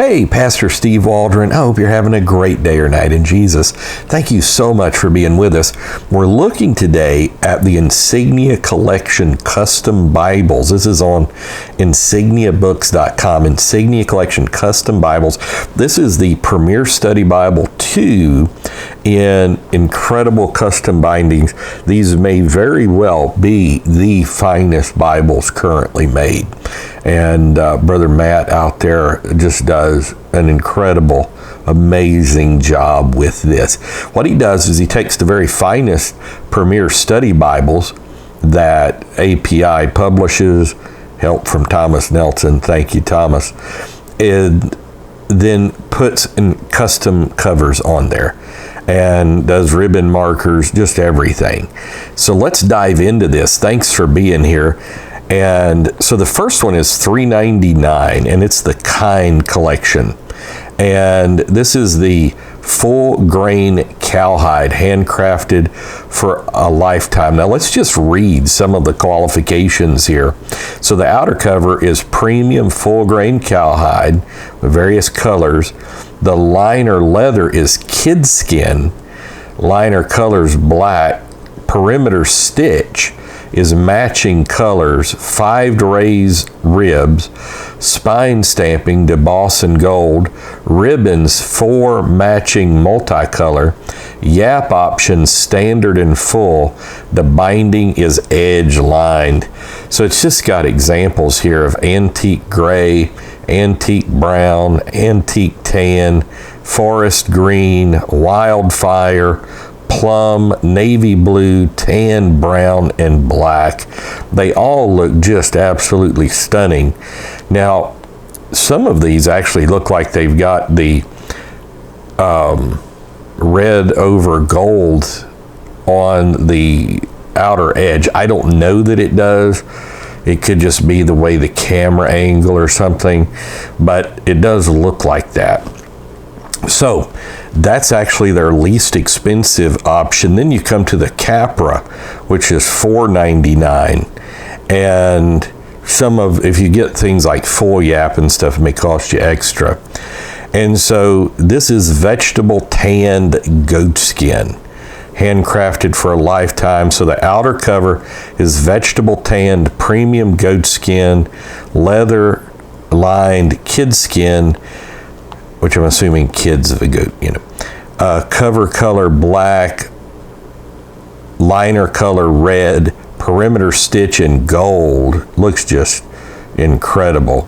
Hey, Pastor Steve Waldron. I hope you're having a great day or night in Jesus. Thank you so much for being with us. We're looking today at the Insignia Collection Custom Bibles. This is on insigniabooks.com. Insignia Collection Custom Bibles. This is the Premier Study Bible 2 in incredible custom bindings. These may very well be the finest Bibles currently made. And Brother Matt out there just does an incredible, amazing job with this. What he does is he takes the very finest Premier Study Bibles that API publishes, help from Thomas Nelson, thank you Thomas, and then puts in custom covers on there and does ribbon markers, just everything. So let's dive into this. Thanks for being here. And so the first one is $3.99, and it's the Kind collection. And this is the full grain cowhide, handcrafted for a lifetime. Now let's just read some of the qualifications here. So the outer cover is premium full grain cowhide with various colors. The liner leather is kid skin. Liner colors black. Perimeter stitch is matching colors, 5 raised ribs, spine stamping DeBoss and gold, ribbons 4 matching multicolor, yap option standard and full. The binding is edge lined. So it's just got examples here of antique gray, antique brown, antique tan, forest green, wildfire, plum, navy blue, tan, brown, and black. They all look just absolutely stunning. Now, some of these actually look like they've got the red over gold on the outer edge. I don't know that it does. It could just be the way the camera angle or something, but it does look like that. So that's actually their least expensive option. Then you come to the Capra, which is $4.99. And if you get things like full yap and stuff, it may cost you extra. And so this is vegetable tanned goat skin, handcrafted for a lifetime. So the outer cover is vegetable tanned premium goat skin, leather lined kid skin, which I'm assuming kids of a goat, cover color black, liner color red, perimeter stitch in gold. Looks just incredible.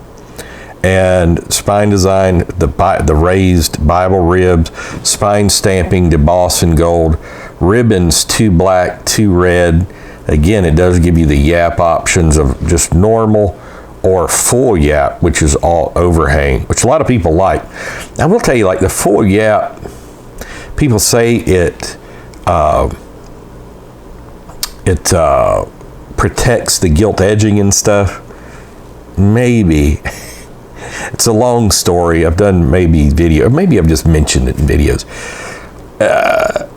And spine design, the raised Bible ribs, spine stamping DeBoss and gold, ribbons 2 black, 2 red. Again, it does give you the yap options of just normal or full yap, which is all overhang, which a lot of people like. I will tell you, like the full yap, people say it protects the gilt edging and stuff. Maybe. It's a long story. I've done maybe I've just mentioned it in videos.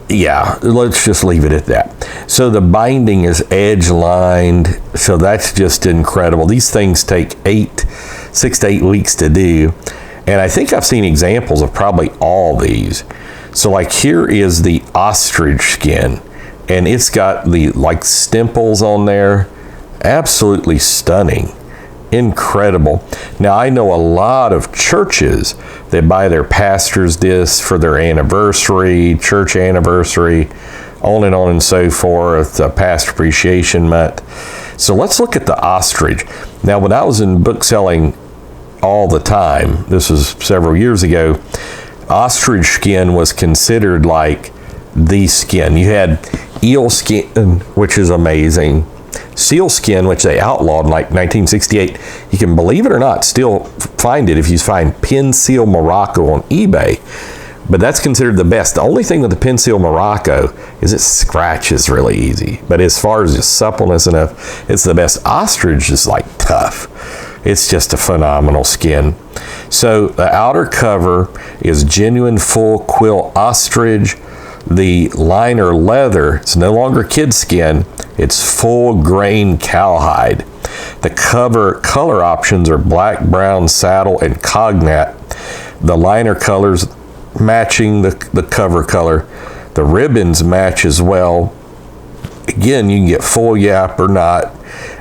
Yeah, let's just leave it at that. So the binding is edge lined, so that's just incredible. These things take 6 to 8 weeks to do, and I think I've seen examples of probably all these. So like here is the ostrich skin, and it's got the like stimples on there. Absolutely stunning. Incredible. Now I know a lot of churches that buy their pastors this for their anniversary, church anniversary, on and so forth, Pastor Appreciation Month. So let's look at the ostrich. Now when I was in book selling all the time, this was several years ago, ostrich skin was considered like the skin. You had eel skin, which is amazing. Seal skin, which they outlawed in like 1968. You can, believe it or not, still find it if you find pin seal Morocco on eBay. But that's considered the best. The only thing with the pin seal Morocco is it scratches really easy. But as far as just suppleness enough, it's the best. Ostrich is like tough. It's just a phenomenal skin. So the outer cover is genuine full quill ostrich. The liner leather, it's no longer kid skin, it's full grain cowhide. The cover color options are black, brown, saddle, and cognate. The liner colors matching the cover color. The ribbons match as well. Again, you can get full yap or not,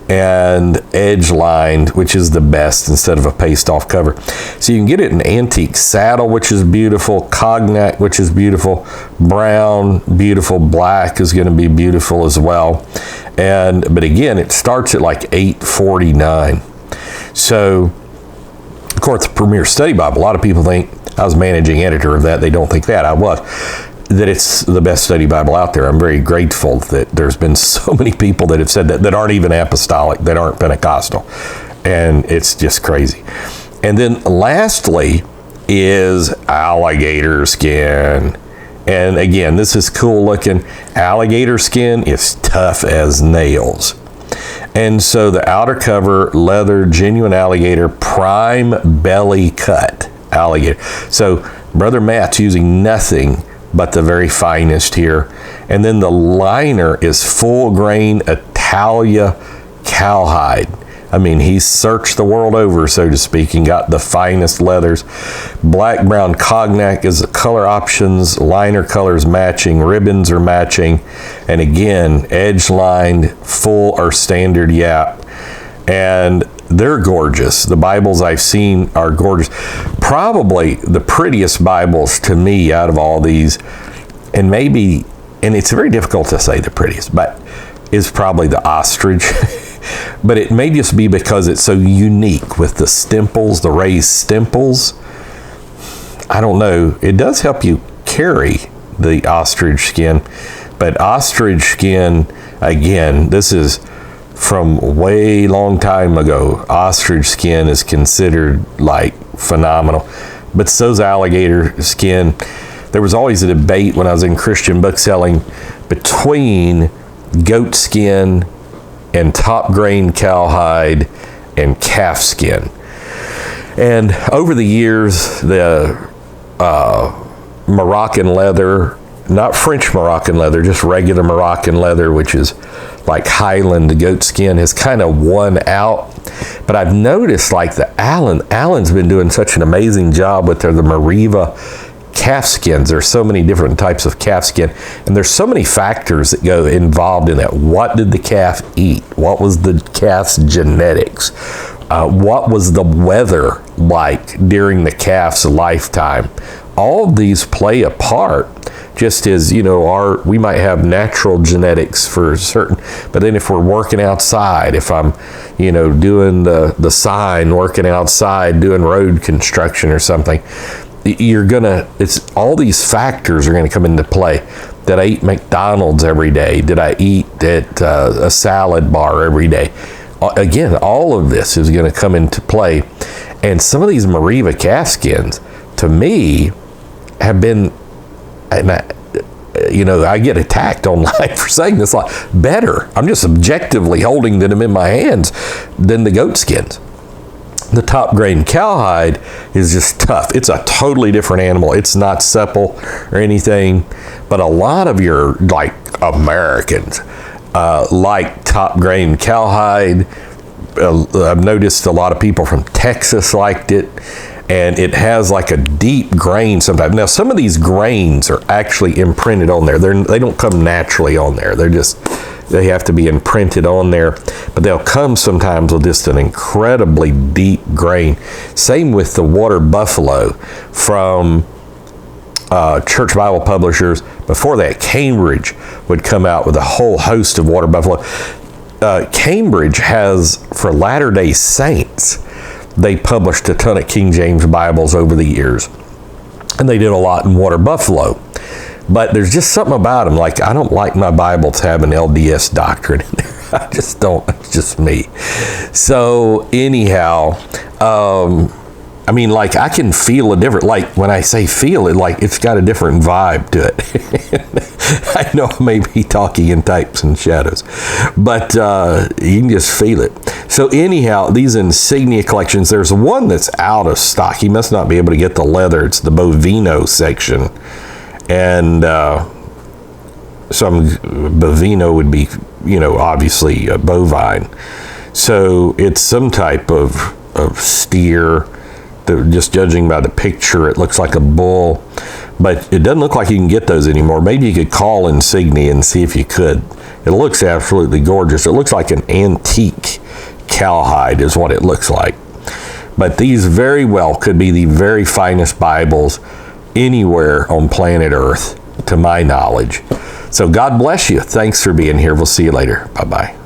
and edge lined, which is the best instead of a paste off cover. So you can get it in antique saddle, which is beautiful, cognac, which is beautiful, brown, beautiful, black is going to be beautiful as well. But again, it starts at like $8.49. So, of course, the Premier Study Bible, a lot of people think, I was managing editor of that, they don't think that, I was, that it's the best study Bible out there. I'm very grateful that there's been so many people that have said that aren't even apostolic, that aren't Pentecostal. And it's just crazy. And then lastly is alligator skin. And again, this is cool looking. Alligator skin is tough as nails. And so the outer cover, leather, genuine alligator, prime belly cut alligator. So Brother Matt's using nothing but the very finest here. And then the liner is full grain Italia cowhide. I mean, he's searched the world over, so to speak, and got the finest leathers. Black, brown, cognac is the color options. Liner colors matching. Ribbons are matching. And again, edge lined, full or standard yap. And they're gorgeous. The Bibles I've seen are gorgeous. Probably the prettiest Bibles to me out of all these, and it's very difficult to say the prettiest, but is probably the Ostrich. But it may just be because it's so unique with the stemples, the raised stemples. I don't know. It does help you carry the ostrich skin, but ostrich skin, again, this is from way long time ago. Ostrich skin is considered like phenomenal, but so's alligator skin. There was always a debate when I was in Christian bookselling between goat skin and top grain cowhide and calf skin. And over the years, the Moroccan leather, not French Moroccan leather, just regular Moroccan leather, which is like Highland goat skin, has kind of won out. But I've noticed like the Allen's been doing such an amazing job with the Mariva calf skins. There's so many different types of calf skin, and there's so many factors that go involved in that. What did the calf eat? What was the calf's genetics? What was the weather like during the calf's lifetime? All of these play a part, just as, we might have natural genetics for certain, but then if we're working outside, if I'm, doing the sign, working outside, doing road construction or something, all these factors are going to come into play. Did I eat McDonald's every day? Did I eat at a salad bar every day? Again, all of this is going to come into play. And some of these Mariva calf skins, to me, have been, I get attacked online for saying this, like, better. I'm just objectively holding them in my hands than the goat skins. The top grain cowhide is just tough. It's a totally different animal. It's not supple or anything, but a lot of your like Americans like top grain cowhide. I've noticed a lot of people from Texas liked it, and it has like a deep grain sometimes. Now, some of these grains are actually imprinted on there. They don't come naturally on there. They have to be imprinted on there, but they'll come sometimes with just an incredibly deep grain. Same with the water buffalo from Church Bible Publishers. Before that, Cambridge would come out with a whole host of water buffalo. Cambridge has, for Latter-day Saints, they published a ton of King James Bibles over the years, and they did a lot in water buffalo. But there's just something about them. Like, I don't like my Bible to have an LDS doctrine in there. I just don't. It's just me. So anyhow, I can feel a different, like when I say feel it, like it's got a different vibe to it. I know I may be talking in types and shadows, but you can just feel it. So anyhow, these Insignia collections, there's one that's out of stock. You must not be able to get the leather. It's the Bovino section. And some bovino would be, obviously bovine. So it's some type of steer, Just judging by the picture, it looks like a bull, but it doesn't look like you can get those anymore. Maybe you could call Insignia and see if you could. It looks absolutely gorgeous. It looks like an antique cowhide is what it looks like. But these very well could be the very finest Bibles anywhere on planet Earth, to my knowledge. So God bless you. Thanks for being here. We'll see you later. Bye-bye.